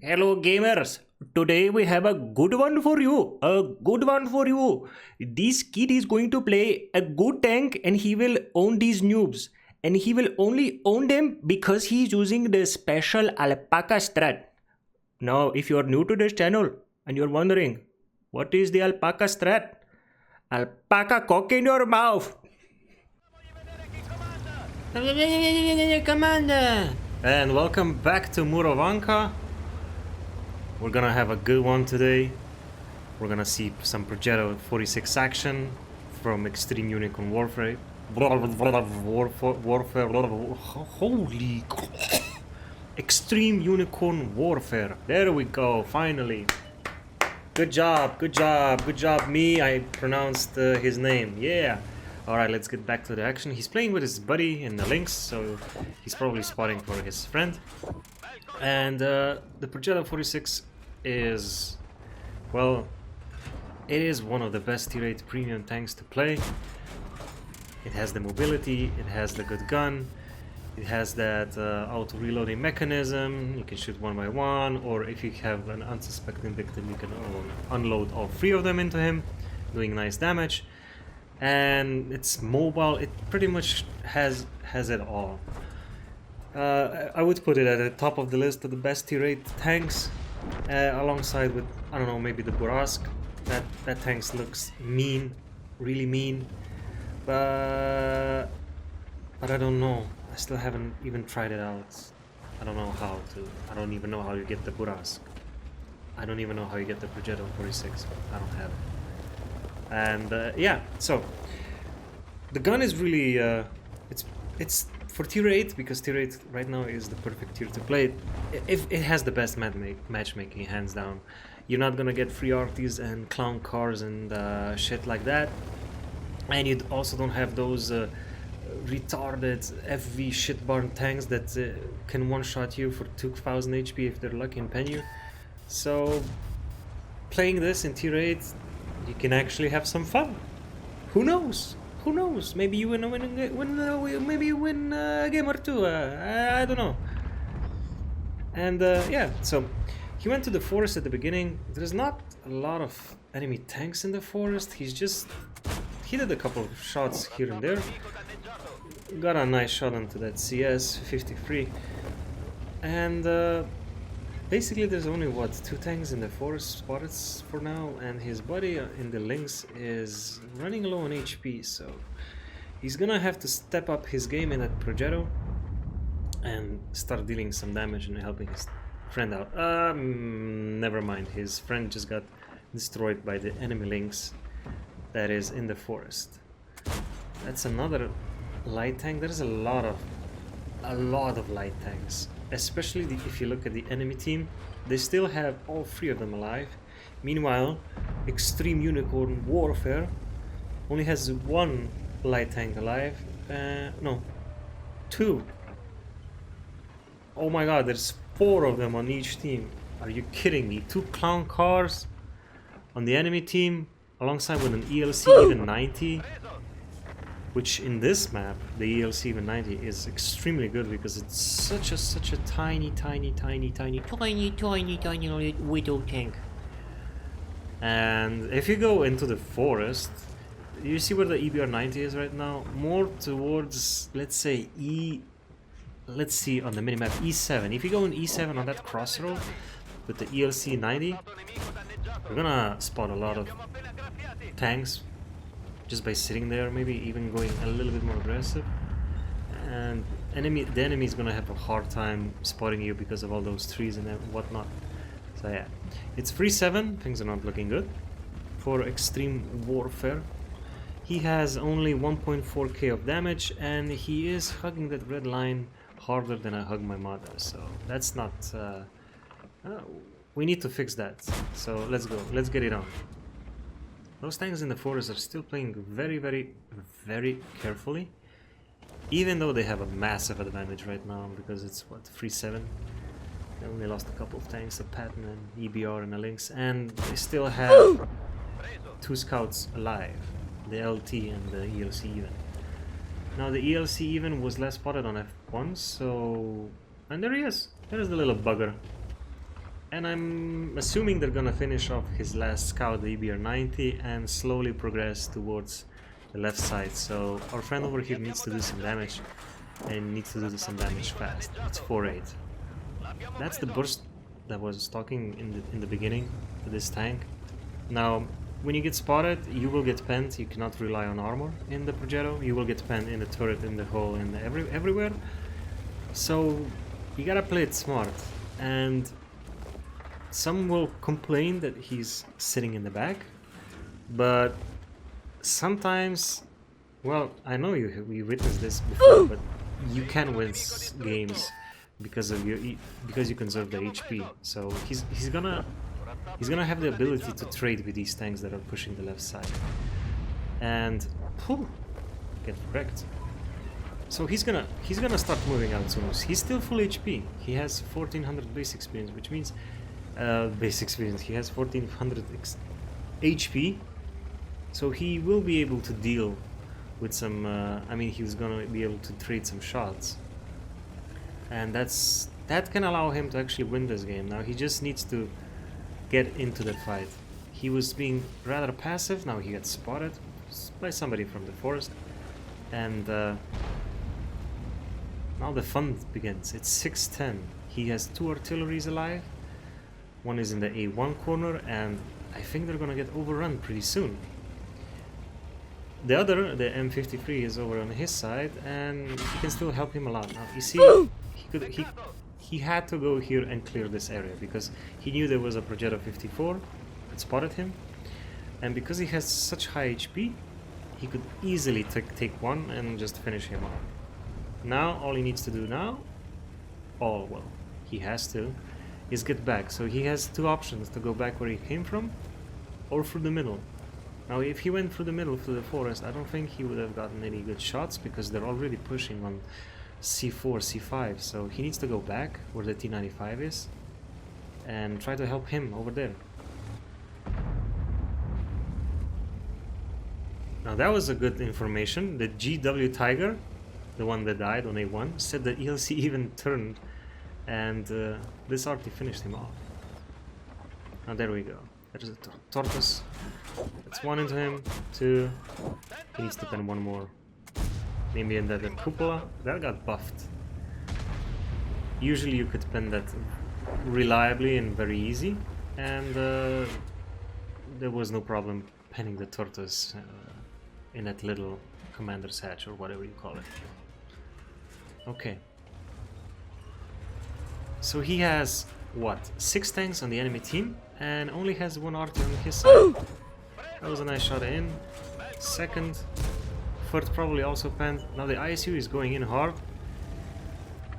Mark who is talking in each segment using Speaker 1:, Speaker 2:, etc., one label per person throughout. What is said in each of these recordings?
Speaker 1: Hello gamers, today we have a good one for you. A good one for you. This kid is going to play a good tank and he will own these noobs. And he will only own them because he's using the special alpaca strat. Now, if you're new to this channel and you're wondering, what is the alpaca strat? Alpaca cock in your mouth. Commander! And welcome back to Murovanka. We're gonna have a good one today. We're gonna see some Progetto 46 action from Extreme Unicorn Warfare. Holy Extreme Unicorn Warfare. There we go, finally. Good job, good job, good job me. I pronounced his name, yeah. Alright, let's get back to the action. He's playing with his buddy in the links, so he's probably spotting for his friend. And the Progetto 46 is, well, it is one of the best tier 8 premium tanks to play. It has the mobility, it has the good gun, it has that auto reloading mechanism. You can shoot one by one, or if you have an unsuspecting victim, you can unload all three of them into him, doing nice damage. And it's mobile, it pretty much has it all. I would put it at the top of the list of the best tier 8 tanks, alongside with, I don't know, maybe the Burask. That tank looks mean, really mean, but I don't know. I still haven't even tried it out. I don't know how to. I don't even know how you get the Burask. I don't even know how you get the Progetto 46. I don't have it. And yeah, so the gun is really it's for tier 8, because tier 8 right now is the perfect tier to play it. If it has the best matchmaking, hands down. You're not gonna get free arties and clown cars and shit like that, and you also don't have those retarded FV shitbarn tanks that can one-shot you for 2000 HP if they're lucky and pen you. So playing this in tier 8, you can actually have some fun. Who knows? Who knows? Maybe you maybe you win a game or two. I don't know. And yeah, so he went to the forest at the beginning. There's not a lot of enemy tanks in the forest. He did a couple of shots here and there. Got a nice shot onto that CS 53. And basically there's only, what, 2 tanks in the forest spotted for now, and his buddy in the links is running low on HP, so he's gonna have to step up his game in that Progetto and start dealing some damage and helping his friend out. Never mind, his friend just got destroyed by the enemy links that is in the forest. That's another light tank. There's a lot of light tanks. Especially if you look at the enemy team, they still have all 3 of them alive. Meanwhile, Extreme Unicorn Warfare only has 1 light tank alive. No, 2. Oh my god, there's 4 of them on each team. Are you kidding me? 2 clown cars on the enemy team, alongside with an ELC even 90. Which in this map, the ELC even 90 is extremely good, because it's such a tiny little tank. And if you go into the forest, you see where the EBR 90 is right now? More towards, let's say, let's see on the minimap, E7. If you go in E7 on that crossroad with the ELC 90, you're gonna spot a lot of tanks just by sitting there, maybe even going a little bit more aggressive. And the enemy is gonna have a hard time spotting you because of all those trees and whatnot. So yeah, it's 3-7, things are not looking good for Extreme Warfare. He has only 1.4k of damage, and he is hugging that red line harder than I hug my mother, so that's not... we need to fix that, so let's go, let's get it on. Those tanks in the forest are still playing very carefully, even though they have a massive advantage right now, because it's, what, 3-7? They only lost a couple of tanks, a Patton and EBR and a Lynx, and they still have 2 scouts alive, the LT and the ELC even. Now the ELC even was last spotted on F1, so... and there he is! There's the little bugger. And I'm assuming they're gonna finish off his last scout, the EBR-90, and slowly progress towards the left side. So our friend over here needs to do some damage, and needs to do some damage fast. It's 4-8. That's the burst that was talking in the beginning to this tank. Now, when you get spotted, you will get penned. You cannot rely on armor in the Progetto. You will get penned in the turret, in the hull, in everywhere. So you gotta play it smart. And some will complain that he's sitting in the back, but sometimes, well, I know you witnessed this before, but you can win games because you conserve the HP. So he's gonna have the ability to trade with these tanks that are pushing the left side, and get wrecked. So he's gonna start moving out soon. He's still full HP. He has 1400 base experience, which means he has 1400 HP. So he will be able to deal with some. I mean, he's gonna be able to trade some shots, and that can allow him to actually win this game. Now he just needs to get into the fight. He was being rather passive. Now he gets spotted by somebody from the forest, and now the fun begins. It's 6-10. He has 2 artilleries alive. One is in the A1 corner, and I think they're gonna get overrun pretty soon. The other, the M53, is over on his side, and he can still help him a lot. Now you see, he had to go here and clear this area because he knew there was a Progetto 54 that spotted him, and because he has such high HP, he could easily take one and just finish him off. Now all he needs to do now, he has to, is get back. So he has 2 options: to go back where he came from, or through the middle. Now if he went through the middle through the forest, I don't think he would have gotten any good shots because they're already pushing on C4, C5. So he needs to go back where the T95 is and try to help him over there. Now that was a good information. The GW Tiger, the one that died on A1, said that ELC even turned, and this arty finished him off. Now there we go. There's a Tortoise. That's 1 into him, 2. He needs to pen 1 more. Maybe in the cupola. That got buffed. Usually you could pen that reliably and very easy, and there was no problem penning the Tortoise in that little commander's hatch, or whatever you call it. Okay. So he has, what, 6 tanks on the enemy team, and only has 1 arty on his side. That was a nice shot in. Second. Third probably also penned. Now the ISU is going in hard.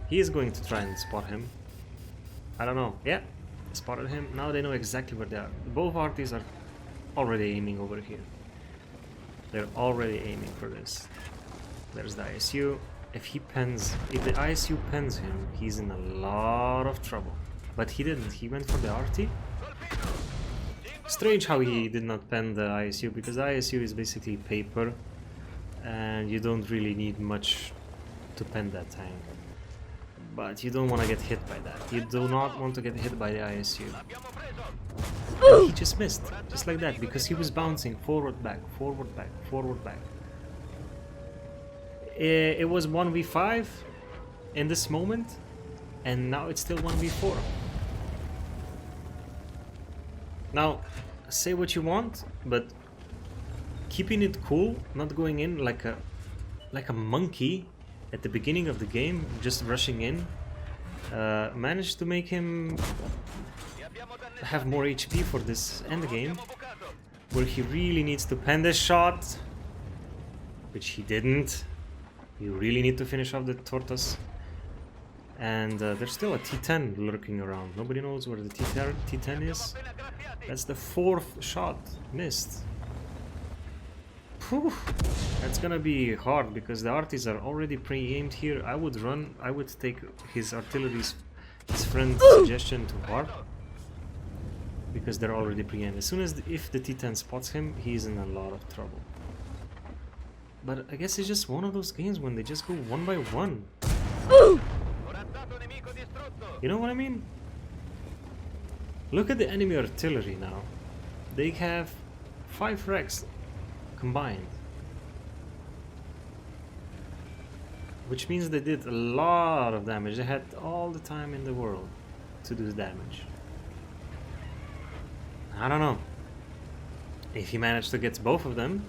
Speaker 1: He is going to try and spot him. I don't know. Yeah, spotted him. Now they know exactly where they are. Both arties are already aiming over here. They're already aiming for this. There's the ISU. If the ISU pens him, he's in a lot of trouble. But he didn't. He went for the arty. Strange how he did not pen the ISU, because the ISU is basically paper, and you don't really need much to pen that tank. But you don't want to get hit by that. You do not want to get hit by the ISU. And he just missed, just like that, because he was bouncing forward, back, forward, back, forward, back. It was 1v5 in this moment, and now it's still 1v4. Now, say what you want, but keeping it cool, not going in like a monkey at the beginning of the game, just rushing in, managed to make him have more HP for this end game, where he really needs to pen this shot, which he didn't. You really need to finish off the Tortoise. And there's still a T10 lurking around. Nobody knows where the T10 is. That's the 4th shot missed. Whew. That's gonna be hard because the arties are already pre-aimed here. I would take his artillery's, his friend's suggestion to heart, because they're already pre-aimed. As soon as if the T10 spots him, he's in a lot of trouble. But I guess it's just one of those games when they just go 1 by 1. You know what I mean? Look at the enemy artillery now. They have 5 wrecks combined. Which means they did a lot of damage. They had all the time in the world to do damage. I don't know. If he managed to get both of them,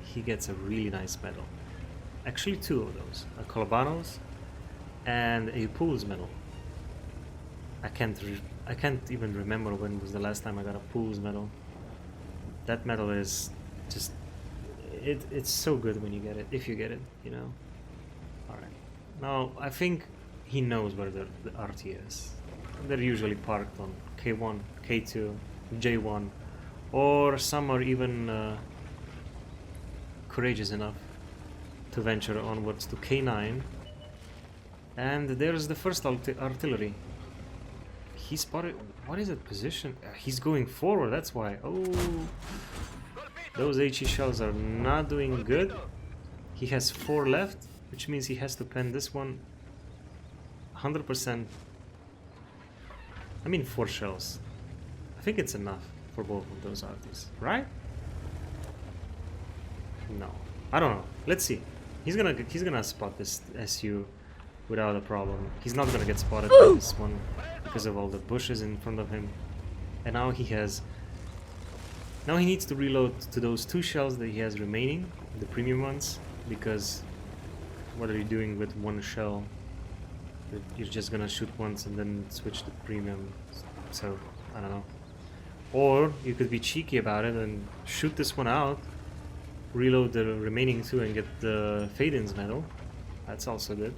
Speaker 1: he gets a really nice medal. Actually 2 of those. A Colobanos and a Pools medal. I can't even remember when was the last time I got a Pools medal. That medal is just... It's so good when you get it, if you get it, you know. Alright. Now, I think he knows where the RT is. They're usually parked on K1, K2, J1, or some are even courageous enough to venture onwards to K9. And there's the first artillery. He spotted... What is that position? He's going forward, that's why. Oh, those HE shells are not doing good. He has 4 left, which means he has to pen this one 100%. I mean 4 shells. I think it's enough for both of those arties, right? No, I don't know. Let's see. He's gonna spot this SU without a problem. He's not gonna get spotted by this one because of all the bushes in front of him. And now he has... Now he needs to reload to those 2 shells that he has remaining, the premium ones, because what are you doing with 1 shell? You're just gonna shoot once and then switch to premium, so I don't know. Or you could be cheeky about it and shoot this one out, reload the remaining 2 and get the Fade-Ins medal. That's also good.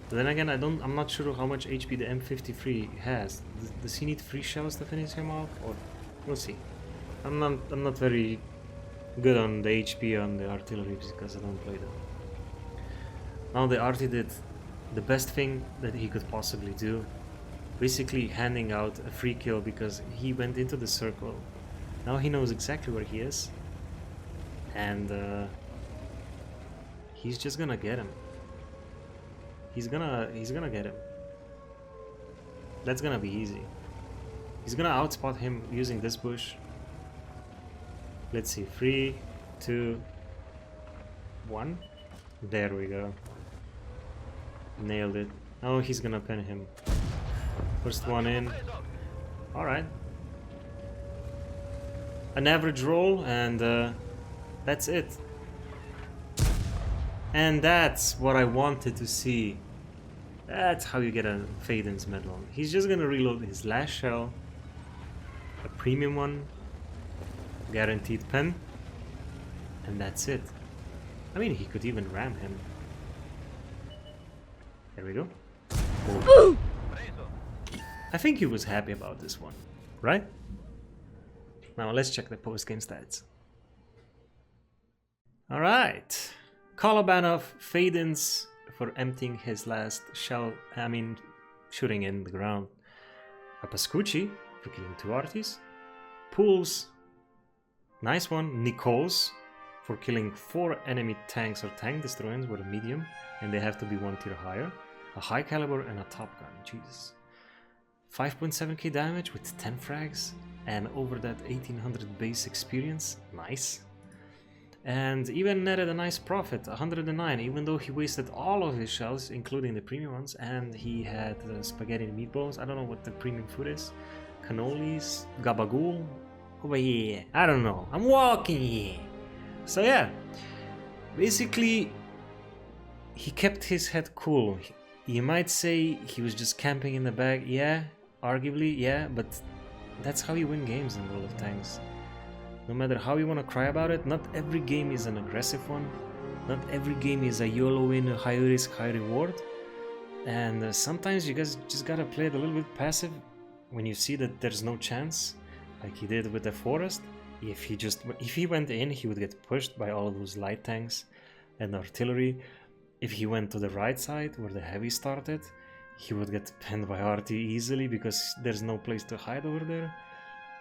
Speaker 1: But then again, I'm not sure how much HP the M53 has. Does he need 3 shells to finish him off? Or we'll see. I'm not very good on the HP on the artillery because I don't play them. Now the RT did the best thing that he could possibly do, basically handing out a free kill because he went into the circle. Now he knows exactly where he is, and he's just gonna get him. He's gonna get him. That's gonna be easy. He's gonna outspot him using this bush. Let's see, 3, 2, 1. There we go. Nailed it. Oh, he's gonna pen him. First one in. Alright. An average roll, and that's it. And that's what I wanted to see. That's how you get a Fade-Ins medal. He's just gonna reload his last shell. A premium one. Guaranteed pen. And that's it. I mean, he could even ram him. There we go. Oh. I think he was happy about this one, right? Now let's check the post-game stats. Alright. Kolobanov Fade-Ins for emptying his last shell, shooting in the ground. A Pascucci for killing 2 arties. Pools, nice one. Nichols for killing 4 enemy tanks or tank destroyers with a medium, and they have to be 1 tier higher. A high caliber and a top gun, Jesus. 5.7k damage with 10 frags, and over that 1800 base experience, nice. And even netted a nice profit, 109, even though he wasted all of his shells, including the premium ones, and he had spaghetti and meatballs. I don't know what the premium food is. Cannolis, gabagool, over here. I don't know, I'm walking here. So yeah, basically, he kept his head cool. You might say he was just camping in the back, yeah, arguably, yeah, but that's how you win games in World of Tanks. No matter how you want to cry about it, not every game is an aggressive one. Not every game is a YOLO win, a high risk, high reward. And sometimes you guys just gotta play it a little bit passive when you see that there's no chance, like he did with the Forest. If he went in, he would get pushed by all of those light tanks and artillery. If he went to the right side where the heavy started, he would get penned by RT easily because there's no place to hide over there,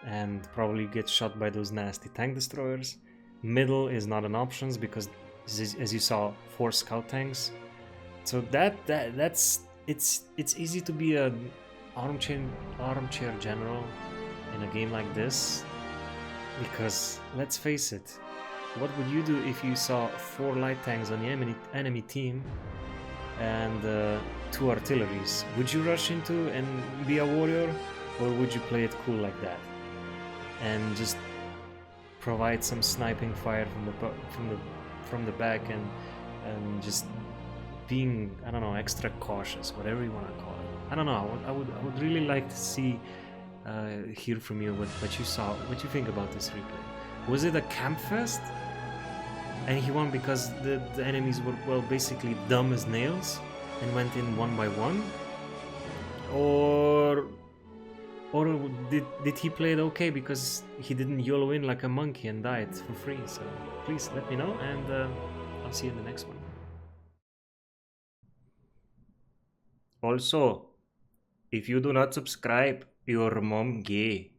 Speaker 1: and probably get shot by those nasty tank destroyers. Middle is not an option because, as you saw, 4 scout tanks. So it's easy to be a armchair armchair general in a game like this, because let's face it, what would you do if you saw 4 light tanks on the enemy team and 2 artilleries? Would you rush into and be a warrior, or would you play it cool like that and just provide some sniping fire from the back and just being, I don't know, extra cautious, whatever you want to call it? I don't know. I would really like to see hear from you what you saw, what you think about this replay. Was it a camp fest and he won because the enemies were, well, basically dumb as nails and went in one by one, or did he play it okay because he didn't YOLO in like a monkey and died for free? So please let me know, and I'll see you in the next one. Also, if you do not subscribe, your mom gay.